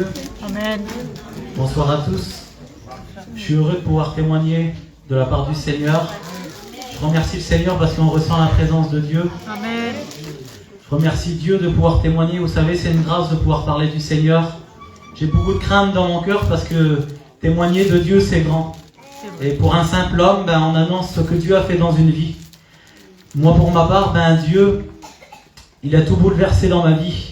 Dieu. Amen. Bonsoir à tous. Je suis heureux de pouvoir témoigner de la part du Seigneur. Je remercie le Seigneur parce qu'on ressent la présence de Dieu. Amen. Je remercie Dieu de pouvoir témoigner. Vous savez, c'est une grâce de pouvoir parler du Seigneur. J'ai beaucoup de crainte dans mon cœur parce que témoigner de Dieu, c'est grand. Et pour un simple homme, on annonce ce que Dieu a fait dans une vie. Moi, pour ma part, Dieu, il a tout bouleversé dans ma vie.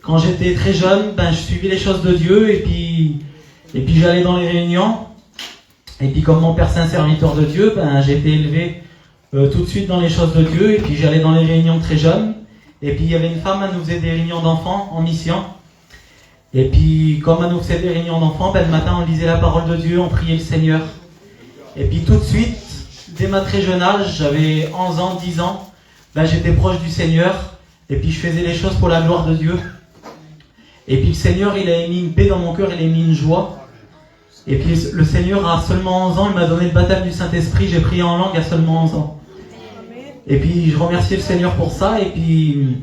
Quand j'étais très jeune, je suivais les choses de Dieu et puis j'allais dans les réunions. Et puis comme mon père c'est un serviteur de Dieu, j'ai été élevé tout de suite dans les choses de Dieu. Et puis j'allais dans les réunions très jeune. Et puis il y avait une femme, elle nous faisait des réunions d'enfants en mission. Et puis comme elle nous faisait des réunions d'enfants, le matin on lisait la parole de Dieu, on priait le Seigneur. Et puis tout de suite, dès ma très jeune âge, j'avais 11 ans, 10 ans, j'étais proche du Seigneur. Et puis je faisais les choses pour la gloire de Dieu. Et puis le Seigneur, il a émis une paix dans mon cœur, il a émis une joie. Et puis le Seigneur, à seulement 11 ans, il m'a donné le baptême du Saint-Esprit. J'ai prié en langue à seulement 11 ans. Et puis je remercie le Seigneur pour ça. Et puis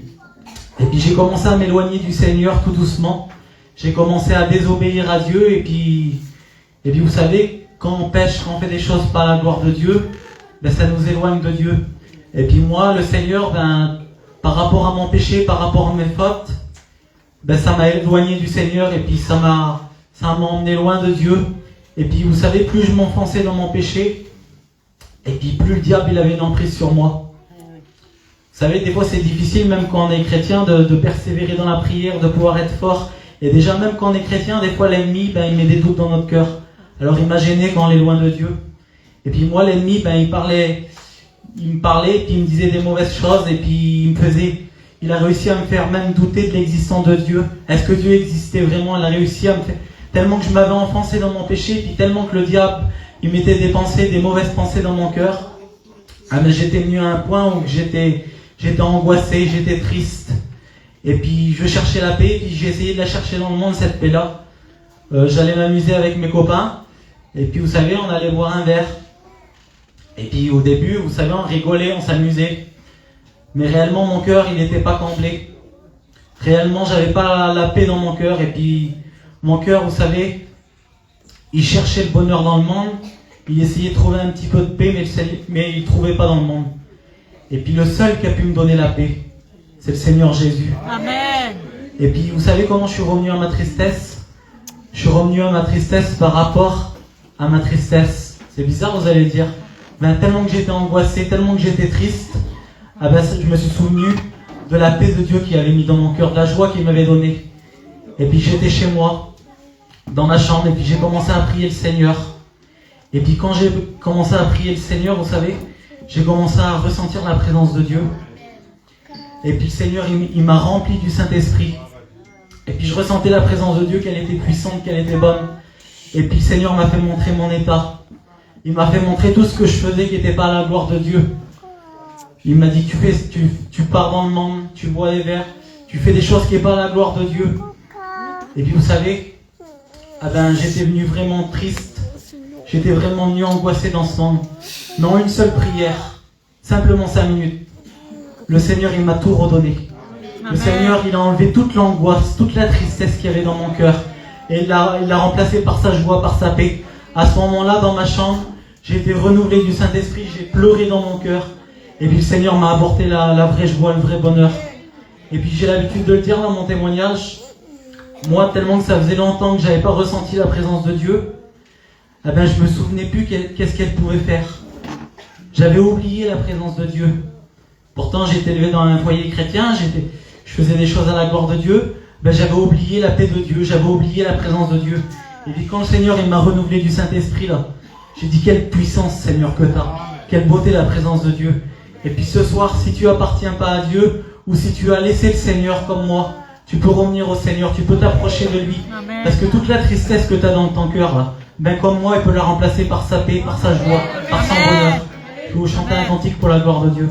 j'ai commencé à m'éloigner du Seigneur tout doucement. J'ai commencé à désobéir à Dieu. Et puis vous savez, quand on pêche, quand on fait des choses par la gloire de Dieu, ça nous éloigne de Dieu. Et puis moi, le Seigneur, par rapport à mon péché, par rapport à mes fautes, ça m'a éloigné du Seigneur et puis ça m'a emmené loin de Dieu. Et puis vous savez, plus je m'enfonçais dans mon péché, et puis plus le diable il avait une emprise sur moi. Vous savez, des fois c'est difficile, même quand on est chrétien, de persévérer dans la prière, de pouvoir être fort. Et déjà même quand on est chrétien, des fois l'ennemi, il met des doutes dans notre cœur. Alors imaginez quand on est loin de Dieu. Et puis moi, l'ennemi, il me parlait, et puis il me disait des mauvaises choses, et puis il a réussi à me faire même douter de l'existence de Dieu. Est-ce que Dieu existait vraiment? Il a réussi à me faire... Tellement que je m'avais enfoncé dans mon péché, puis tellement que le diable, il mettait des pensées, des mauvaises pensées dans mon cœur. J'étais venu à un point où j'étais angoissé, j'étais triste. Et puis je cherchais la paix, puis j'ai essayé de la chercher dans le monde, cette paix-là. J'allais m'amuser avec mes copains. Et puis vous savez, on allait boire un verre. Et puis au début, vous savez, on rigolait, on s'amusait. Mais réellement, mon cœur, il n'était pas comblé. Réellement, j'avais pas la paix dans mon cœur. Et puis, mon cœur, vous savez, il cherchait le bonheur dans le monde. Il essayait de trouver un petit peu de paix, mais il ne trouvait pas dans le monde. Et puis, le seul qui a pu me donner la paix, c'est le Seigneur Jésus. Amen. Et puis, vous savez comment je suis revenu à ma tristesse? Je suis revenu à ma tristesse par rapport à ma tristesse. C'est bizarre, vous allez dire. Tellement que j'étais angoissé, tellement que j'étais triste, je me suis souvenu de la paix de Dieu qu'il avait mis dans mon cœur, de la joie qu'il m'avait donnée. Et puis j'étais chez moi, dans ma chambre, et puis j'ai commencé à prier le Seigneur. Et puis quand j'ai commencé à prier le Seigneur, vous savez, j'ai commencé à ressentir la présence de Dieu. Et puis le Seigneur, il m'a rempli du Saint-Esprit. Et puis je ressentais la présence de Dieu, qu'elle était puissante, qu'elle était bonne. Et puis le Seigneur m'a fait montrer mon état. Il m'a fait montrer tout ce que je faisais qui n'était pas à la gloire de Dieu. Il m'a dit, tu pars dans le monde, tu bois des verres, tu fais des choses qui n'est pas à la gloire de Dieu. Et puis vous savez, j'étais venu vraiment triste. J'étais vraiment venu angoissé dans ce monde. Non, une seule prière, simplement 5 minutes. Le Seigneur, il m'a tout redonné. Le Seigneur, il a enlevé toute l'angoisse, toute la tristesse qu'il y avait dans mon cœur. Et il l'a remplacé par sa joie, par sa paix. À ce moment-là, dans ma chambre, j'ai été renouvelé du Saint-Esprit, j'ai pleuré dans mon cœur. Et puis le Seigneur m'a apporté la vraie joie, le vrai bonheur. Et puis j'ai l'habitude de le dire dans mon témoignage. Moi, tellement que ça faisait longtemps que j'avais pas ressenti la présence de Dieu, je me souvenais plus qu'est-ce qu'elle pouvait faire. J'avais oublié la présence de Dieu. Pourtant, j'étais élevé dans un foyer chrétien, je faisais des choses à la gloire de Dieu. J'avais oublié la paix de Dieu, j'avais oublié la présence de Dieu. Et puis quand le Seigneur il m'a renouvelé du Saint-Esprit, j'ai dit quelle puissance, Seigneur, que tu as. Quelle beauté la présence de Dieu. Et puis ce soir, si tu appartiens pas à Dieu, ou si tu as laissé le Seigneur comme moi, tu peux revenir au Seigneur, tu peux t'approcher de lui. Amen. Parce que toute la tristesse que tu as dans ton cœur, comme moi, il peut la remplacer par sa paix, par sa joie, par son bonheur. Je vais vous chanter un cantique pour la gloire de Dieu.